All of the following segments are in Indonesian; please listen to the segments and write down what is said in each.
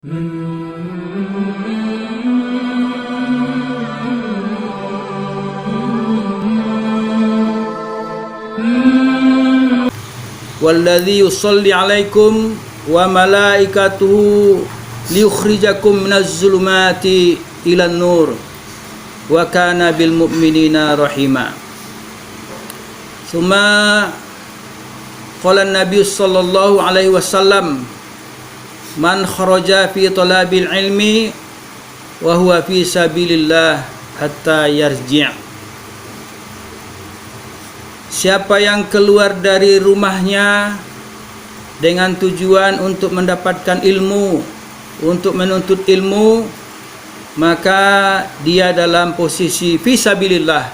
Walladzi yusalli 'alaikum wa malaikatuhu liyukhrijakum minaz zulumati ilan nur wa kana bil mu'minina rahima. Summa qala an-nabiy sallallahu alaihi wasallam man kharaja fi talabil ilmi wa huwa fi sabilillah hatta yarji'. Siapa yang keluar dari rumahnya dengan tujuan untuk mendapatkan ilmu, untuk menuntut ilmu, maka dia dalam posisi fisabilillah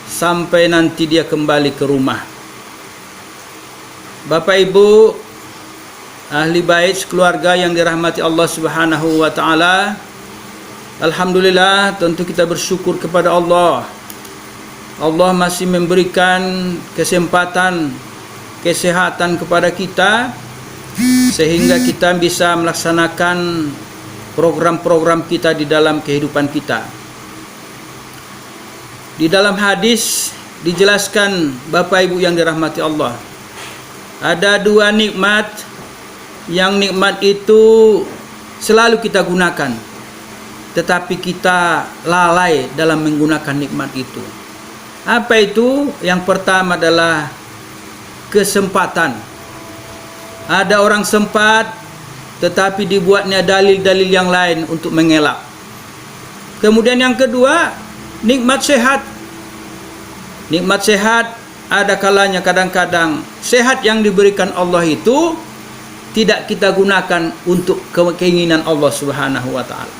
sampai nanti dia kembali ke rumah. Bapak Ibu, ahli bait keluarga yang dirahmati Allah Subhanahu wa taala, alhamdulillah tentu kita bersyukur kepada Allah. Allah masih memberikan kesempatan, kesehatan kepada kita sehingga kita bisa melaksanakan program-program kita di dalam kehidupan kita. Di dalam hadis dijelaskan, Bapak Ibu yang dirahmati Allah, ada dua nikmat yang nikmat itu selalu kita gunakan, tetapi kita lalai dalam menggunakan nikmat itu. Apa itu? Yang pertama adalah kesempatan. Ada orang sempat, tetapi dibuatnya dalil-dalil yang lain untuk mengelak. Kemudian yang kedua, nikmat sehat. Nikmat sehat ada kalanya kadang-kadang sehat yang diberikan Allah itu tidak kita gunakan untuk keinginan Allah Subhanahu wa taala.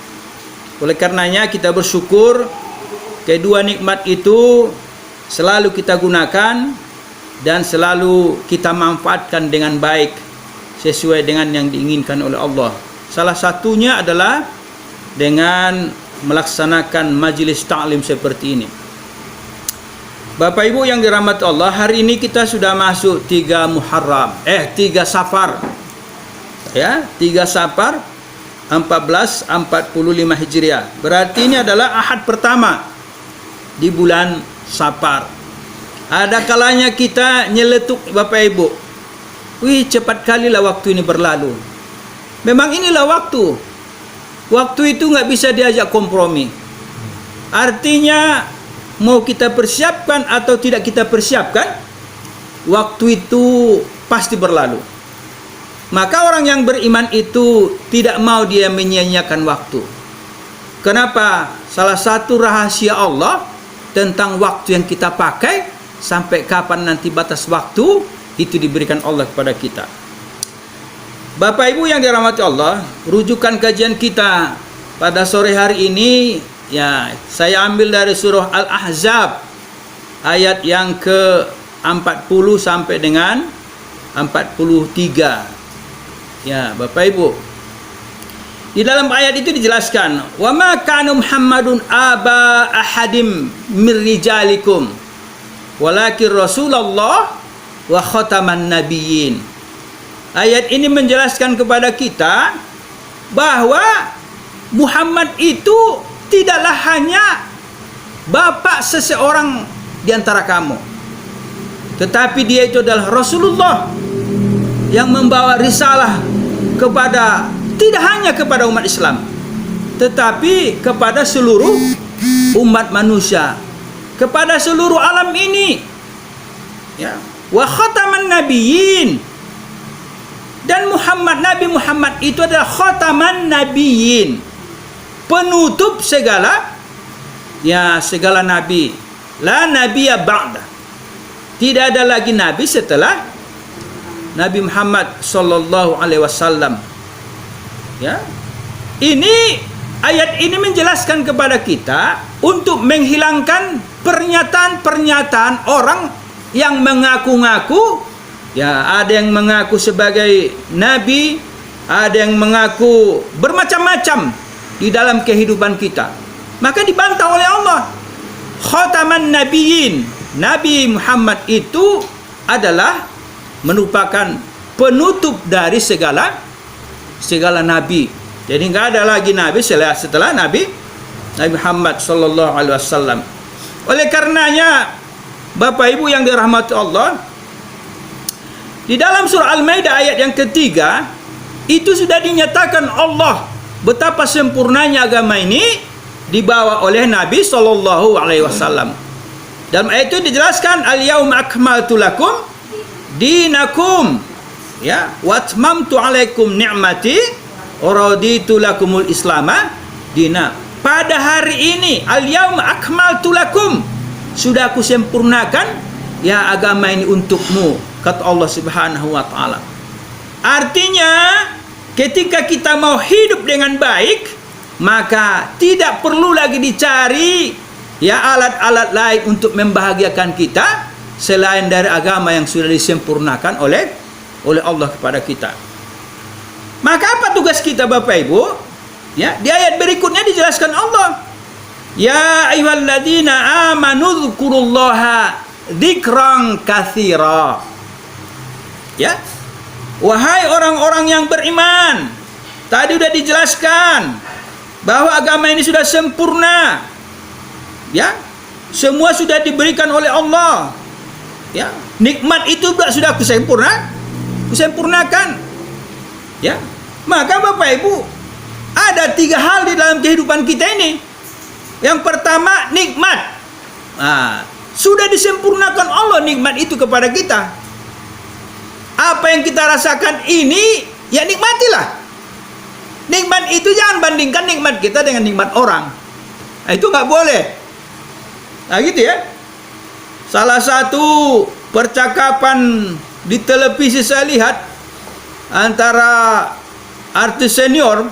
Oleh karenanya kita bersyukur kedua nikmat itu selalu kita gunakan dan selalu kita manfaatkan dengan baik sesuai dengan yang diinginkan oleh Allah. Salah satunya adalah dengan melaksanakan majelis ta'lim seperti ini. Bapak Ibu yang dirahmati Allah, hari ini kita sudah masuk 3 Safar. Ya, 3 Safar 1445 Hijriah. Berarti ini adalah Ahad pertama di bulan Safar. Ada kalanya kita nyeletuk, Bapak Ibu, wih cepat kali lah waktu ini berlalu. Memang inilah waktu. Waktu itu nggak bisa diajak kompromi. Artinya mau kita persiapkan atau tidak kita persiapkan, waktu itu pasti berlalu. Maka orang yang beriman itu tidak mau dia menyia-nyiakan waktu. Kenapa? Salah satu rahasia Allah tentang waktu yang kita pakai, sampai kapan nanti batas waktu itu diberikan Allah kepada kita. Bapak Ibu yang dirahmati Allah, rujukan kajian kita pada sore hari ini, ya, saya ambil dari surah Al-Ahzab ayat yang ke-40 sampai dengan 43. Ya, Bapak Ibu, di dalam ayat itu dijelaskan, wa ma kana Muhammadun aba ahadim mir rijalikum walakin Rasulullah wa khataman nabiyyin. Ayat ini menjelaskan kepada kita bahwa Muhammad itu tidaklah hanya bapak seseorang di antara kamu, tetapi dia itu adalah Rasulullah yang membawa risalah kepada tidak hanya kepada umat Islam, tetapi kepada seluruh umat manusia, kepada seluruh alam ini. Ya, wa khataman nabiyyin. Dan Nabi Muhammad itu adalah khataman nabiyyin, penutup segala nabi. La nabiyya ba'da. Tidak ada lagi nabi setelah Nabi Muhammad sallallahu alaihi wasallam. Ya. Ini ayat ini menjelaskan kepada kita untuk menghilangkan pernyataan-pernyataan orang yang mengaku-ngaku, ya, ada yang mengaku sebagai nabi, ada yang mengaku bermacam-macam di dalam kehidupan kita. Maka dibantah oleh Allah. Khataman nabiyyin, Nabi Muhammad itu adalah merupakan penutup dari segala nabi. Jadi nggak ada lagi nabi setelah Nabi Muhammad sallallahu alaihi wasallam. Oleh karenanya, Bapak Ibu yang dirahmati Allah, di dalam surah Al-Maidah ayat yang ketiga itu sudah dinyatakan Allah betapa sempurnanya agama ini dibawa oleh Nabi sallallahu alaihi wasallam. Dalam ayat itu dijelaskan, al-yauma akmaltu lakum dinakum, ya, wa atmamtu alaikum ni'mati wa raditu lakumul islama dina. Pada hari ini, al-yauma akmaltu lakum, sudah aku sempurnakan ya agama ini untukmu, kata Allah Subhanahu wa taala. Artinya, ketika kita mau hidup dengan baik, maka tidak perlu lagi dicari ya alat-alat lain untuk membahagiakan kita selain dari agama yang sudah disempurnakan oleh Allah kepada kita. Maka apa tugas kita Bapak Ibu? Ya, di ayat berikutnya dijelaskan Allah, ya ayyuhalladzina amanu dzkurullaha dzikran katsira. Ya. Wahai orang-orang yang beriman, tadi sudah dijelaskan bahwa agama ini sudah sempurna. Ya. Semua sudah diberikan oleh Allah. Ya, nikmat itu sudah kusempurnakan. Ya, maka Bapak Ibu, ada 3 hal di dalam kehidupan kita ini. Yang pertama, nikmat. Nah, sudah disempurnakan Allah nikmat itu kepada kita. Apa yang kita rasakan ini, ya nikmatilah. Nikmat itu jangan bandingkan nikmat kita dengan nikmat orang. Nah, itu nggak boleh. Nah, gitu ya. Salah satu percakapan di televisi saya lihat antara artis senior,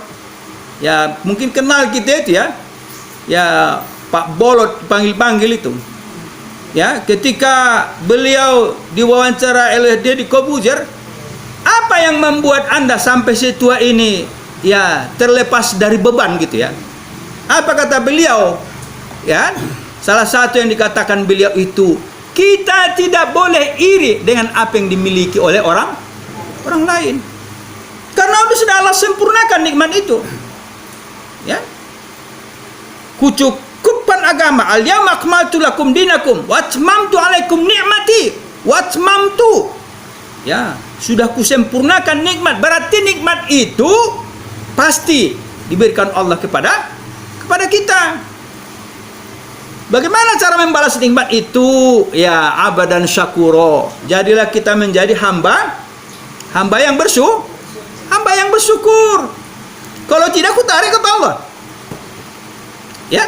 ya mungkin kenal kita itu ya, ya Pak Bolot panggil itu, ya ketika beliau diwawancara oleh Deddy Corbuzier, apa yang membuat Anda sampai setua ini ya terlepas dari beban gitu ya? Apa kata beliau? Ya, salah satu yang dikatakan beliau itu, kita tidak boleh iri dengan apa yang dimiliki oleh orang lain. Karena sudah Allah sempurnakan nikmat itu. Ya. Kucukupkan agama, al-yauma akmaltu lakum dinakum wa atmamtu alaikum ni'mati wa atmamtu. Ya, sudah kusempurnakan nikmat. Berarti nikmat itu pasti diberikan Allah kepada kita. Bagaimana cara membalas nikmat itu? Ya, abadan syakuro. Jadilah kita menjadi hamba yang bersyukur. Kalau tidak, aku tarik ke Allah. Ya,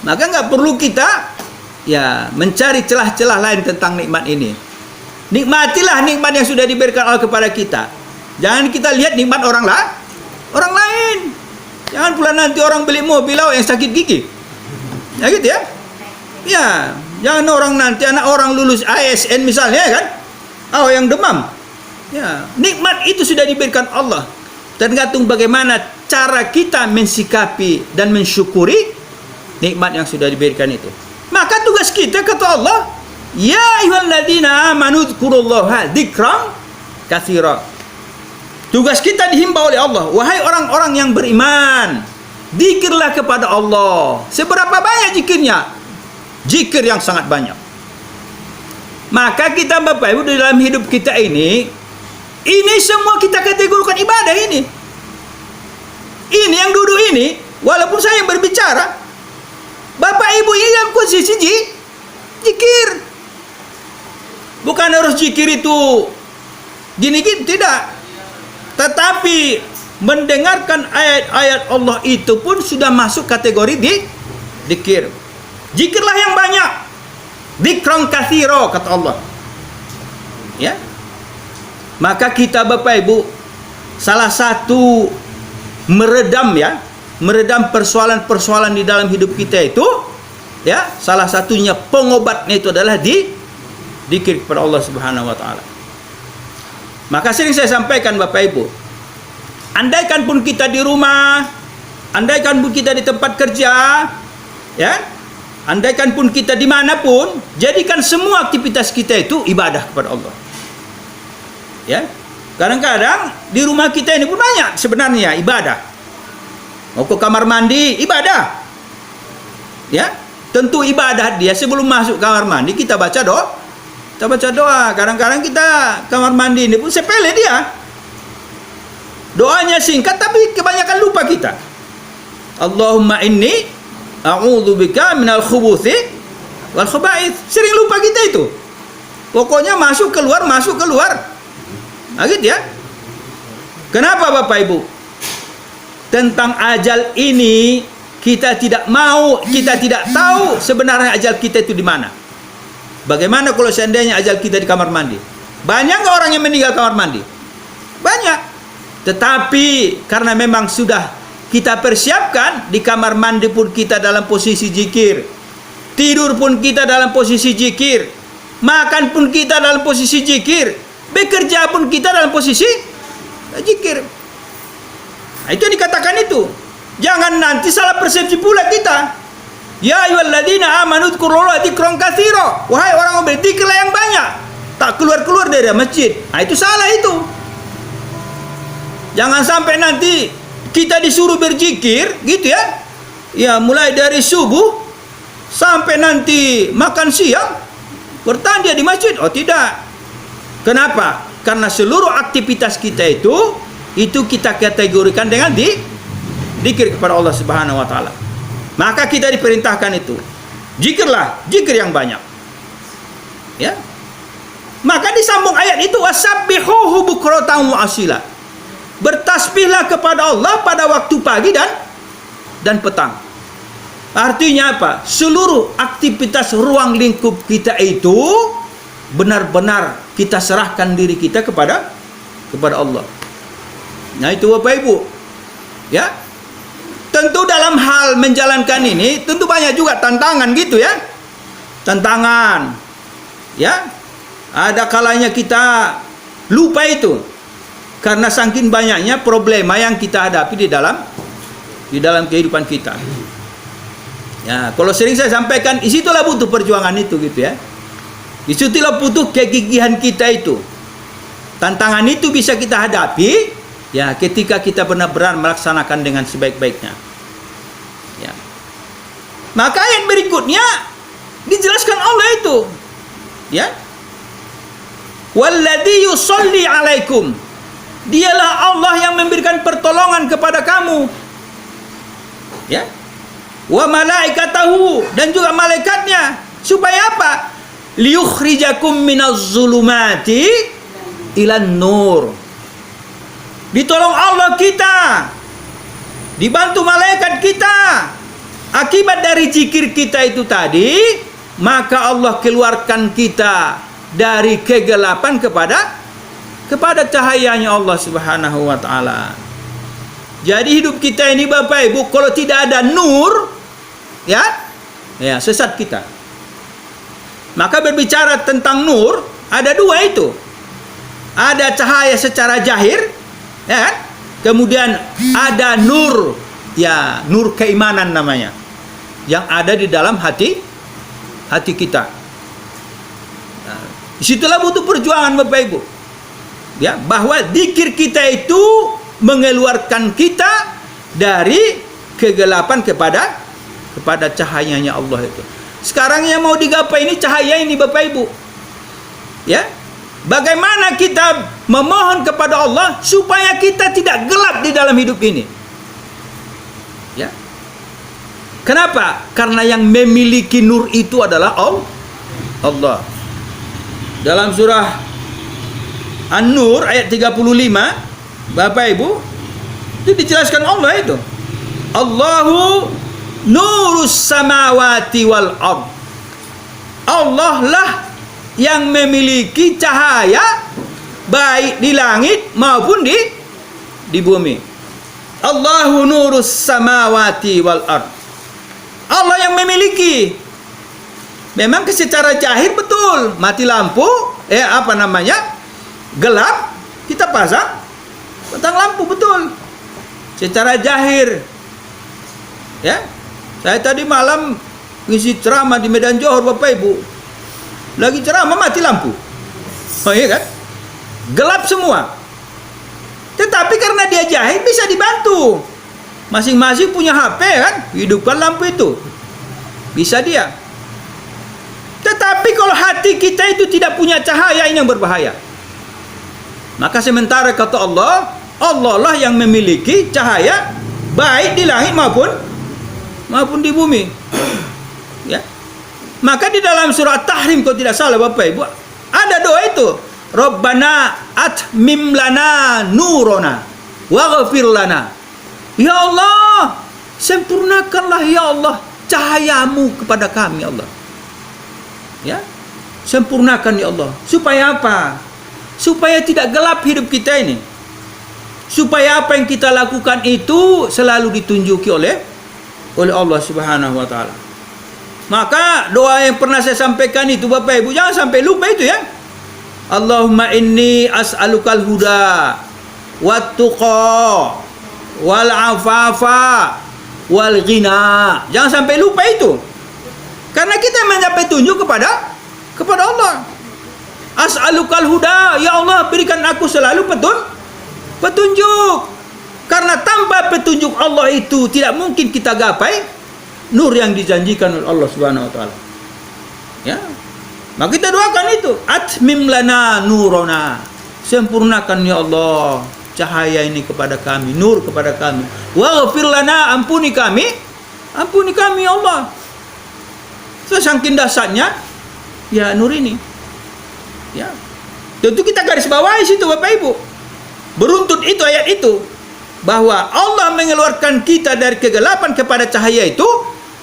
maka nggak perlu kita ya mencari celah-celah lain tentang nikmat ini. Nikmatilah nikmat yang sudah diberikan Allah kepada kita. Jangan kita lihat nikmat orang lain. Jangan pula nanti orang beli mobil yang sakit gigi. Ya gitu ya. Ya, jangan orang nanti anak orang lulus ASN misalnya kan, yang demam. Ya, nikmat itu sudah diberikan Allah. Tergantung bagaimana cara kita mensikapi dan mensyukuri nikmat yang sudah diberikan itu. Maka tugas kita kata Allah, ya ayyuhalladzina amanu dzkurullaha dzikran katsira. Tugas kita dihimbau oleh Allah, wahai orang-orang yang beriman, zikirlah kepada Allah. Seberapa banyak zikirnya? Zikir yang sangat banyak. Maka kita Bapak Ibu dalam hidup kita ini semua kita kategorikan ibadah ini. Ini yang duduk ini, walaupun saya yang berbicara, Bapak Ibu ini dalam posisi zikir. Bukan harus zikir itu gini-gini, tidak. Tetapi mendengarkan ayat-ayat Allah itu pun sudah masuk kategori zikir. Zikirlah yang banyak. Dzikran katsira kata Allah. Ya. Maka kita Bapak Ibu, salah satu meredam persoalan-persoalan di dalam hidup kita itu, ya, salah satunya pengobatnya itu adalah dzikir kepada Allah Subhanahu wa taala. Maka sering saya sampaikan Bapak Ibu, andaikan pun kita di rumah, andaikan pun kita di tempat kerja, ya, andaikan pun kita dimanapun, jadikan semua aktivitas kita itu ibadah kepada Allah. Ya, kadang-kadang di rumah kita ini pun banyak sebenarnya ibadah. Mau ke kamar mandi, ibadah. Ya, tentu ibadah dia sebelum masuk kamar mandi kita baca doa. Kita baca doa. Kadang-kadang kita kamar mandi ini pun sepele dia. Doanya singkat tapi kebanyakan lupa kita. Allahumma inni a'udzubika minal khubuthi wal khaba'ith. Sering lupa kita itu. Pokoknya masuk keluar. Nah, gitu ya. Kenapa Bapak Ibu? Tentang ajal ini kita tidak tahu sebenarnya ajal kita itu di mana. Bagaimana kalau seandainya ajal kita di kamar mandi? Banyak nggak orang yang meninggal kamar mandi? Banyak. Tetapi karena memang sudah kita persiapkan, di kamar mandi pun kita dalam posisi zikir, tidur pun kita dalam posisi zikir, makan pun kita dalam posisi zikir, bekerja pun kita dalam posisi zikir. Nah, itu yang dikatakan itu. Jangan nanti salah persepsi pula kita. Ya ayyuhalladzina amanu dzkurullaha dzikran katsira. Wahai orang yang berzikirlah yang banyak, tak keluar-keluar dari masjid. Nah, itu salah itu. Jangan sampai nanti kita disuruh berzikir gitu ya. Ya, mulai dari subuh sampai nanti makan siang bertahan dia di masjid. Oh, tidak. Kenapa? Karena seluruh aktivitas kita itu kita kategorikan dengan zikir kepada Allah Subhanahu wa taala. Maka kita diperintahkan itu. Zikir yang banyak. Ya. Maka disambung ayat itu wasabbihuhu bukratan wa asila. Bertasbihlah kepada Allah pada waktu pagi dan petang. Artinya apa? Seluruh aktivitas ruang lingkup kita itu benar-benar kita serahkan diri kita kepada Allah. Nah, itu Bapak Ibu. Ya. Tentu dalam hal menjalankan ini tentu banyak juga tantangan gitu ya. Tantangan. Ya. Ada kalanya kita lupa itu. Karena saking banyaknya problema yang kita hadapi di dalam kehidupan kita. Ya, kalau sering saya sampaikan, disitulah butuh perjuangan itu gitu ya. Disitulah butuh kegigihan kita itu. Tantangan itu bisa kita hadapi ya ketika kita benar-benar melaksanakan dengan sebaik-baiknya. Ya. Maka ayat berikutnya dijelaskan Allah itu. Ya. Walladzi yusolli alaikum. Dialah Allah yang memberikan pertolongan kepada kamu. Ya. Wa malaikatahu, dan juga malaikatnya. Supaya apa? Liyukhrijakum minaz zulumati ilan nur. Ditolong Allah kita, dibantu malaikat kita. Akibat dari zikir kita itu tadi, maka Allah keluarkan kita dari kegelapan kepada cahayanya Allah Subhanahu wa taala. Jadi hidup kita ini Bapak Ibu, kalau tidak ada nur, ya sesat kita. Maka berbicara tentang nur, ada dua itu. Ada cahaya secara zahir, ya kan? Kemudian ada nur, ya nur keimanan namanya, yang ada di dalam hati kita. Nah, disitulah butuh perjuangan Bapak Ibu. Ya, bahwa zikir kita itu mengeluarkan kita dari kegelapan kepada cahayanya Allah itu. Sekarang yang mau digapai ini cahaya ini Bapak Ibu. Ya. Bagaimana kita memohon kepada Allah supaya kita tidak gelap di dalam hidup ini? Ya. Kenapa? Karena yang memiliki nur itu adalah Allah. Dalam surah An-Nur ayat 35, Bapak Ibu, itu dijelaskan Allah itu. Allahu nurus samawati wal ard. Allah lah yang memiliki cahaya baik di langit maupun di bumi. Allahu nurus samawati wal ard. Allah yang memiliki. Memang secara zahir betul, mati lampu, gelap, kita pasang lampu, betul. Secara zahir. Ya. Saya tadi malam ngisi ceramah di Medan Johor Bapak Ibu. Lagi ceramah mati lampu. Oh iya kan? Gelap semua. Tetapi karena dia jahit bisa dibantu. Masing-masing punya HP kan, hidupkan lampu itu. Bisa dia. Tetapi kalau hati kita itu tidak punya cahaya, ini yang berbahaya. Maka sementara kata Allah, Allah lah yang memiliki cahaya baik di langit maupun di bumi. Ya. Maka di dalam surah Tahrim kalau tidak salah Bapak Ibu, ada doa itu. Rabbana atmim lana nurona waghfir lana. Ya Allah, sempurnakanlah ya Allah cahayamu kepada kami Allah. Ya. Sempurnakan ya Allah. Supaya apa? Supaya tidak gelap hidup kita ini. Supaya apa yang kita lakukan itu selalu ditunjuki oleh Allah Subhanahu wa taala. Maka doa yang pernah saya sampaikan itu Bapak Ibu jangan sampai lupa itu ya. Allahumma inni as'alukal huda wat tuqa wal afafa wal ghina. Jangan sampai lupa itu. Karena kita mencapai tunjuk kepada Allah. As'alukal huda, ya Allah berikan aku selalu petunjuk. Karena tanpa petunjuk Allah itu tidak mungkin kita gapai nur yang dijanjikan oleh Allah Subhanahu wa taala. Ya. Maka kita doakan itu, atmim lana nurona. Sempurnakan ya Allah cahaya ini kepada kami, nur kepada kami. Waghfir lana, ampuni kami ya Allah. Saking dahsyatnya ya nur ini. Ya. Tentu kita garis bawahi situ Bapak Ibu. Beruntut itu ayat itu bahwa Allah mengeluarkan kita dari kegelapan kepada cahaya itu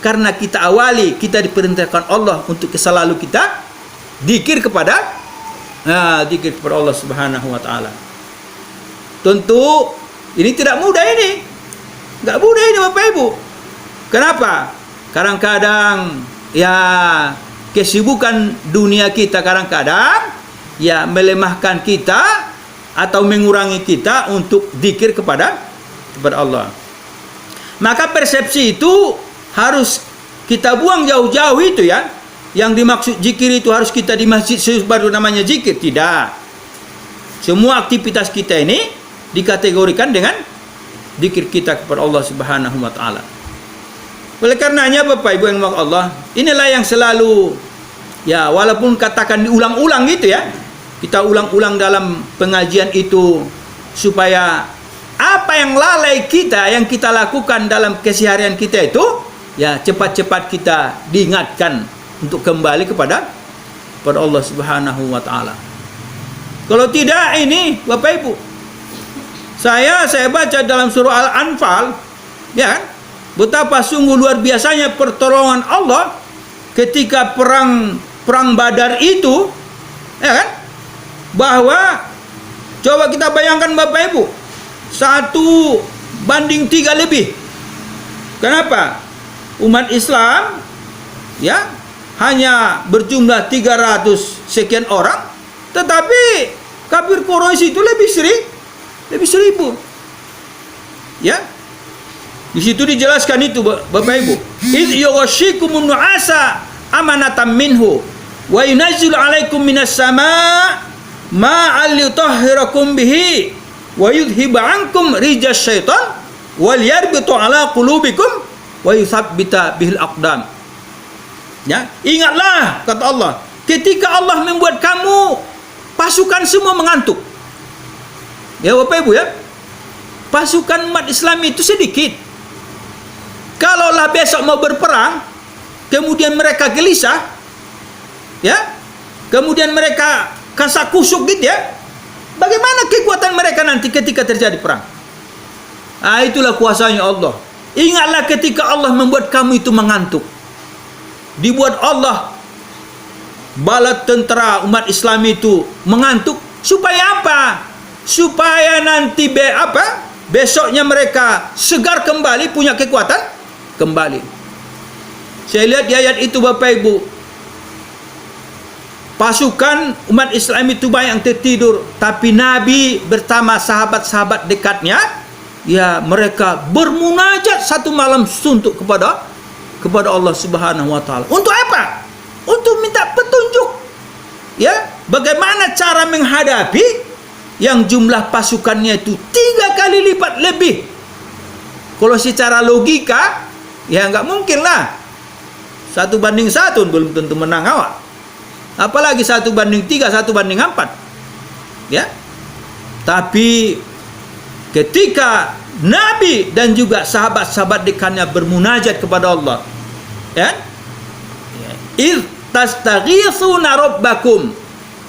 karena kita awali, kita diperintahkan Allah untuk selalu kita zikir kepada Allah Subhanahu wa taala. Tentu ini tidak mudah ini. Enggak mudah ini Bapak Ibu. Kenapa? Kadang-kadang ya kesibukan dunia kita kadang-kadang ya melemahkan kita atau mengurangi kita untuk zikir kepada Allah. Maka persepsi itu harus kita buang jauh-jauh itu ya. Yang dimaksud zikir itu harus kita di masjid baru namanya zikir. Tidak. Semua aktivitas kita ini dikategorikan dengan zikir kita kepada Allah Subhanahu wa taala. Oleh karenanya Bapak Ibu yang dirahmati Allah, inilah yang selalu ya walaupun katakan diulang-ulang gitu ya. Kita ulang-ulang dalam pengajian itu supaya apa yang lalai kita yang kita lakukan dalam keseharian kita itu ya cepat-cepat kita diingatkan untuk kembali kepada Allah Subhanahu wa taala. Kalau tidak ini Bapak Ibu, saya baca dalam surah Al-Anfal ya kan, betapa sungguh luar biasanya pertolongan Allah ketika perang Badar itu ya kan, bahwa coba kita bayangkan Bapak Ibu 1:3 lebih. Kenapa? Umat Islam ya hanya berjumlah 300 sekian orang, tetapi kafir Quraisy itu lebih 1000. Ya. Di situ dijelaskan itu Bapak Ibu. Idh yughashikumun nu'asa amanatan minhu wa yunazzilu 'alaikum minas sama' ma'al yutahhirakum bihi wa yudhhiba 'ankum rijas syaitan wal yarbitu 'ala qulubikum wa yuthabbita bihil aqdam. Ya, ingatlah kata Allah, ketika Allah membuat kamu pasukan semua mengantuk. Ya Bapak Ibu ya. Pasukan umat Islam itu sedikit. Kalaulah besok mau berperang, kemudian mereka gelisah, ya, kemudian mereka kasak kusuk gitu ya, bagaimana kekuatan mereka nanti ketika terjadi perang? Ah, itulah kuasanya Allah. Ingatlah ketika Allah membuat kamu itu mengantuk. Dibuat Allah bala tentara umat Islam itu mengantuk supaya apa? Supaya nanti besoknya mereka segar kembali, punya kekuatan kembali. Saya lihat di ayat itu Bapak Ibu, pasukan umat Islam itu banyak yang tertidur, tapi Nabi bersama sahabat-sahabat dekatnya ya mereka bermunajat satu malam suntuk kepada Allah Subhanahu wa taala. Untuk apa? Untuk minta petunjuk. Ya, bagaimana cara menghadapi yang jumlah pasukannya itu 3 kali lipat lebih Kalau secara logika, ya nggak mungkin lah. 1:1 belum tentu menang awak. Apalagi 1:3, 1:4. Ya. Tapi ketika Nabi dan juga sahabat-sahabat dekatnya bermunajat kepada Allah, ya, id tastaghithuna rabbakum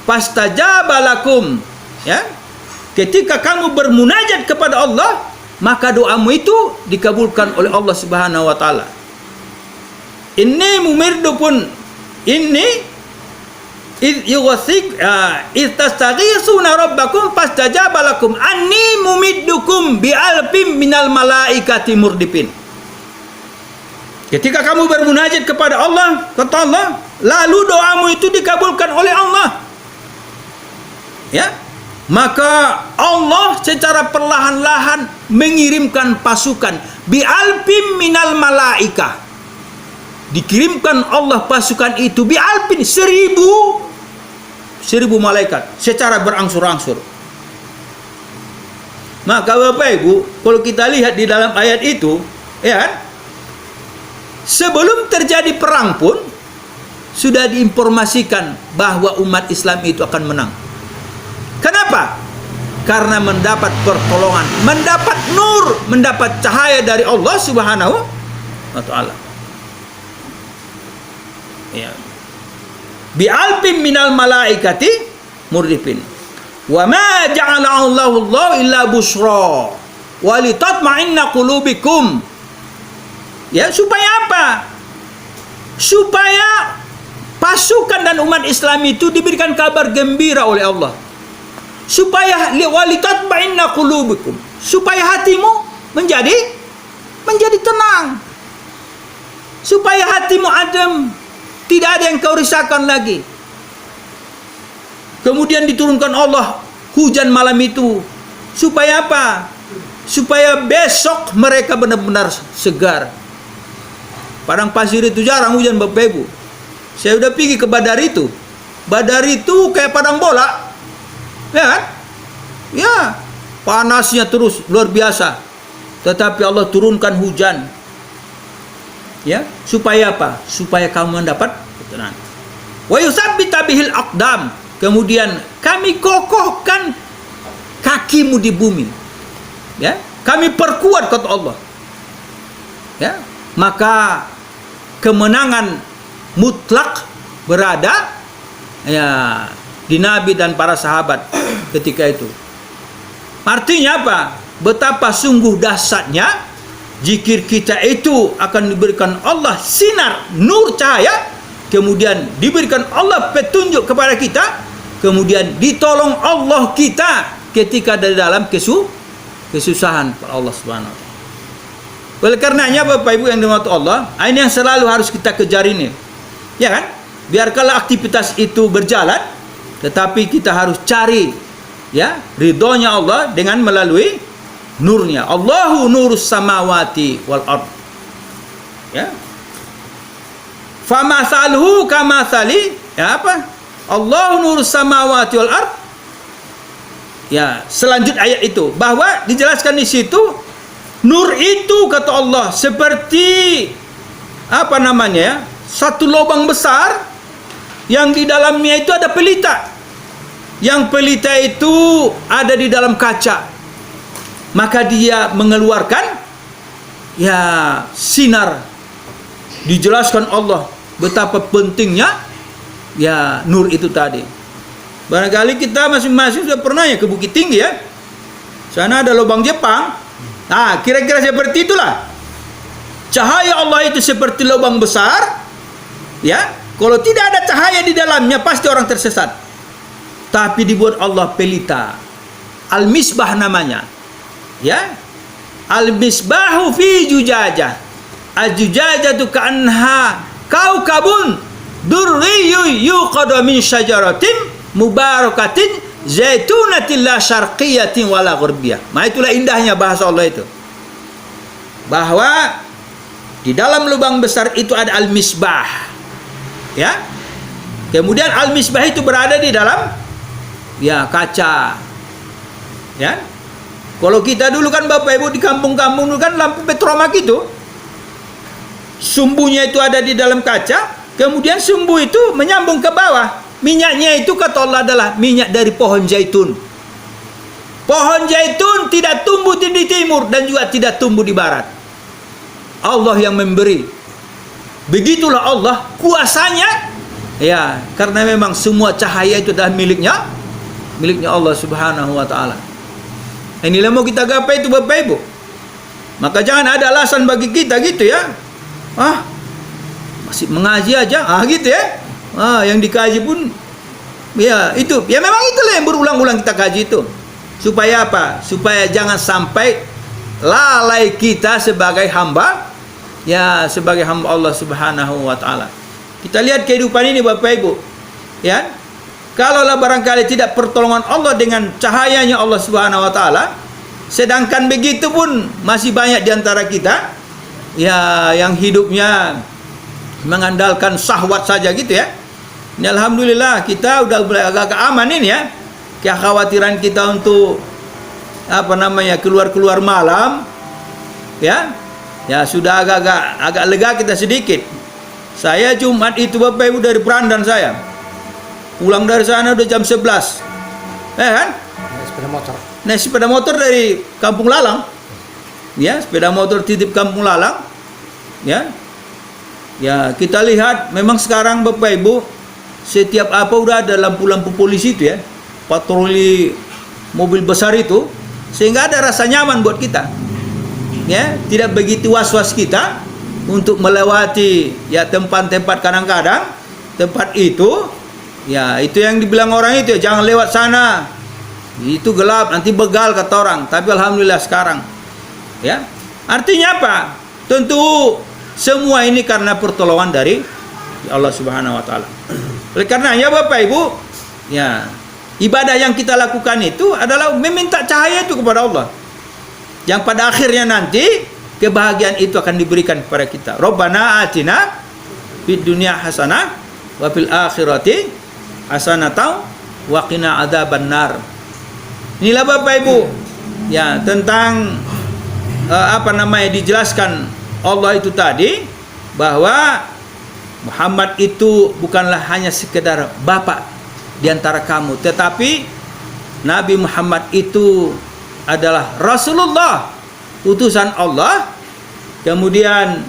fastajaba lakum, ya, ketika kamu bermunajat kepada Allah, maka doamu itu dikabulkan oleh Allah Subhanahu wa taala. Inni mumirdukun inni id yughsik id tastaghithuna rabbakum fastajaba lakum anni mumiddukum bi alfim minal malaikati murdifin. Ketika kamu bermunajat kepada Allah, kata Allah, lalu doamu itu dikabulkan oleh Allah, ya, maka Allah secara perlahan-lahan mengirimkan pasukan bi alfim minal malaika. Dikirimkan Allah pasukan itu bi alfin, 1000 malaikat secara berangsur-angsur. Maka Bapak Ibu, kalau kita lihat di dalam ayat itu, ya, sebelum terjadi perang pun sudah diinformasikan bahwa umat Islam itu akan menang. Kenapa? Karena mendapat pertolongan, mendapat nur, mendapat cahaya dari Allah Subhanahu wa taala. Ya. Bi alfin minal malaikati murdifin. Wa ma ja'ala Allahu illa busra wa litatma'inna qulubikum. Ya, supaya apa? Supaya pasukan dan umat Islam itu diberikan kabar gembira oleh Allah. Supaya walitatma'inna qulubikum, supaya hatimu menjadi tenang. Supaya hatimu adem, tidak ada yang kau risaukan lagi. Kemudian diturunkan Allah hujan malam itu. Supaya apa? Supaya besok mereka benar-benar segar. Padang pasir itu jarang hujan, Bapak Ibu. Saya udah pergi ke Badar itu. Badar itu kayak padang bola. Ya kan? Ya. Panasnya terus luar biasa. Tetapi Allah turunkan hujan. Ya, supaya apa? Supaya kamu mendapat ketenangan. Wa yusabbita bihil aqdam. Kemudian kami kokohkan kakimu di bumi. Ya, kami perkuat, kata Allah. Ya, maka kemenangan mutlak berada, ya, di Nabi dan para sahabat ketika itu. Artinya apa? Betapa sungguh dahsyatnya zikir kita itu akan diberikan Allah sinar, nur, cahaya, kemudian diberikan Allah petunjuk kepada kita, kemudian ditolong Allah kita ketika dari dalam kesusahan Allah Subhanahu wa taala. Oleh karenanya Bapak Ibu yang dirahmati Allah, ini yang selalu harus kita kejar ini. Ya kan? Biarkanlah aktivitas itu berjalan, tetapi kita harus cari, ya, ridhonya Allah dengan melalui nurnya. Allahu nurus samawati wal ard. Ya. Famathaluhu kamathali, ya apa? Allahu nurus samawati wal ard. Ya, selanjut ayat itu bahwa dijelaskan di situ nur itu, kata Allah, seperti apa namanya, ya? Satu lubang besar yang di dalamnya itu ada pelita. Yang pelita itu ada di dalam kaca. Maka dia mengeluarkan, ya, sinar. Dijelaskan Allah betapa pentingnya, ya, nur itu tadi. Barangkali kita masing-masing sudah pernah ya ke Bukit Tinggi, ya. Sana ada lubang Jepang. Nah, kira-kira seperti itulah. Cahaya Allah itu seperti lubang besar, ya. Kalau tidak ada cahaya di dalamnya pasti orang tersesat. Tapi dibuat Allah pelita. Al-Misbah namanya. Ya. Al-Misbahu fi jujajah. Al-jujajatu ka'anha kaukabun durriyyu yuqadu min syajaratin mubarakatin zaitunatin la syarqiyatin wala gharbiyah. Nah, itulah indahnya bahasa Allah itu. Bahwa di dalam lubang besar itu ada al-misbah. Ya. Kemudian al-misbah itu berada di dalam, ya, kaca. Ya. Kalau kita dulu kan Bapak Ibu di kampung-kampung dulu kan lampu petromak itu sumbunya itu ada di dalam kaca, kemudian sumbu itu menyambung ke bawah. Minyaknya itu kata Allah adalah minyak dari pohon zaitun. Pohon zaitun tidak tumbuh di timur dan juga tidak tumbuh di barat. Allah yang memberi. Begitulah Allah kuasanya. Ya, karena memang semua cahaya itu adalah miliknya Allah Subhanahu wa taala. Inilah mau kita gapai itu Bapak Ibu. Maka jangan ada alasan bagi kita gitu ya. Masih mengaji aja, gitu ya. Yang dikaji pun ya itu. Ya memang itulah yang berulang-ulang kita kaji itu. Supaya apa? Supaya jangan sampai lalai kita sebagai hamba, ya sebagai hamba Allah Subhanahu wa taala. Kita lihat kehidupan ini Bapak Ibu. Ya. Kalaulah barangkali tidak pertolongan Allah dengan cahayanya Allah Subhanahu wa taala, sedangkan begitu pun masih banyak di antara kita ya yang hidupnya mengandalkan syahwat saja gitu ya. Ini alhamdulillah kita udah agak aman ini ya. Kekhawatiran kita untuk keluar-keluar malam ya sudah agak lega kita sedikit. Saya Jumat itu Bapak Ibu dari Perandan saya pulang dari sana udah jam 11 kan naik sepeda motor dari Kampung Lalang ya, sepeda motor titip Kampung Lalang ya kita lihat memang sekarang Bapak Ibu setiap udah ada lampu-lampu polisi itu ya, patroli mobil besar itu, sehingga ada rasa nyaman buat kita ya, tidak begitu was-was kita untuk melewati ya tempat-tempat kadang-kadang tempat itu ya, itu yang dibilang orang itu ya, jangan lewat sana itu gelap nanti begal kata orang. Tapi alhamdulillah sekarang ya, artinya apa? Tentu semua ini karena pertolongan dari Allah Subhanahu wa taala. Oleh karenanya Bapak Ibu ya, ibadah yang kita lakukan itu adalah meminta cahaya itu kepada Allah, yang pada akhirnya nanti kebahagiaan itu akan diberikan kepada kita. Rabbana atina fid dunya hasanah wa fil akhirati hasanatan wa qina adzabannar. Inilah Bapak Ibu ya tentang dijelaskan Allah itu tadi bahwa Muhammad itu bukanlah hanya sekedar bapak di antara kamu, tetapi Nabi Muhammad itu adalah Rasulullah, utusan Allah. Kemudian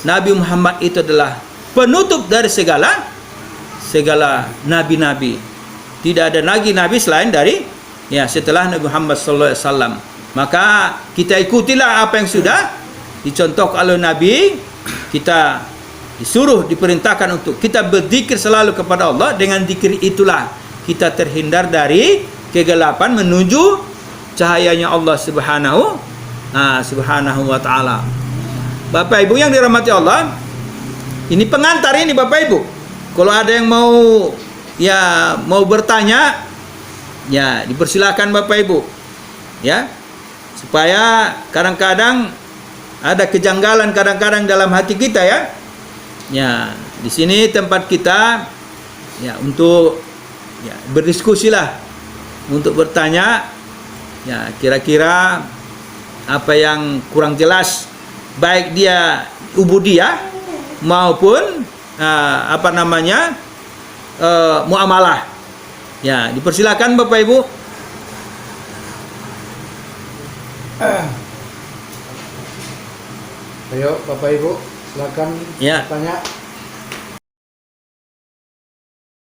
Nabi Muhammad itu adalah penutup dari segala nabi-nabi. Tidak ada lagi nabi selain dari setelah Nabi Muhammad sallallahu alaihi wasallam. Maka kita ikutilah apa yang sudah dicontohkan oleh Nabi. Kita disuruh, diperintahkan untuk kita berzikir selalu kepada Allah. Dengan zikir itulah kita terhindar dari kegelapan menuju cahayanya Allah Subhanahu wa taala. Bapak Ibu yang dirahmati Allah, ini pengantar ini Bapak Ibu. Kalau ada yang mau bertanya ya dipersilakan Bapak Ibu ya, supaya kadang-kadang ada kejanggalan kadang-kadang dalam hati kita ya. Ya, di sini tempat kita ya untuk berdiskusilah, untuk bertanya ya kira-kira apa yang kurang jelas, baik dia ubudiyah maupun muamalah. Ya, dipersilakan Bapak Ibu. Ayo Bapak Ibu, silakan ya. tanya.